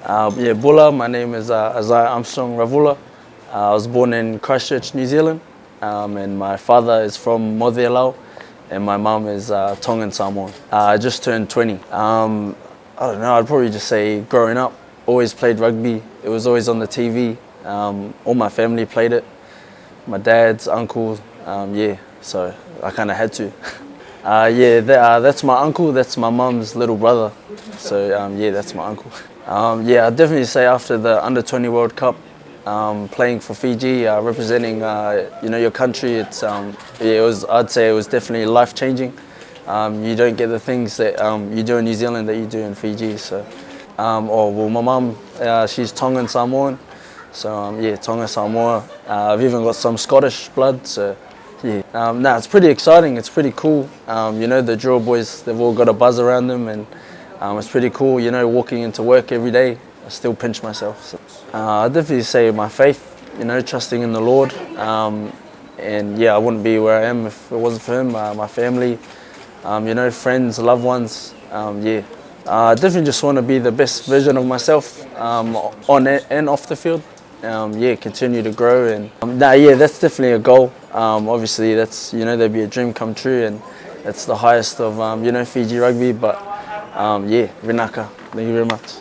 Yeah, Bula, my name is Isaiah Armstrong-Ravula. I was born in Christchurch, New Zealand, and my father is from Mothialau, and my mum is Tongan Samoan. I just turned 20. I don't know, I'd probably just say growing up, always played rugby. It was always on the TV. All my family played it. My dad's uncle, yeah, so I kind of had to. Yeah, that's my uncle, that's my mum's little brother. So yeah, that's my uncle. Yeah, I'd definitely say after the Under-20 World Cup, playing for Fiji, representing your country, it's yeah, I'd say it was definitely life-changing. You don't get the things that you do in New Zealand that you do in Fiji. So, well, my mum, she's Tongan Samoan, so yeah, Tonga Samoa. I've even got some Scottish blood, so yeah. It's pretty exciting. It's pretty cool. The Drua boys, they've all got a buzz around them, and it's pretty cool. Walking into work every day, I still pinch myself. So, I'd definitely say my faith. Trusting in the Lord, and yeah, I wouldn't be where I am if it wasn't for Him. My family, friends, loved ones. Yeah, I definitely just want to be the best version of myself on and off the field. Yeah, continue to grow, and yeah, that's definitely a goal. Obviously, that's there'd be a dream come true, and that's the highest of Fiji rugby. But yeah, Rinaka. Thank you very much.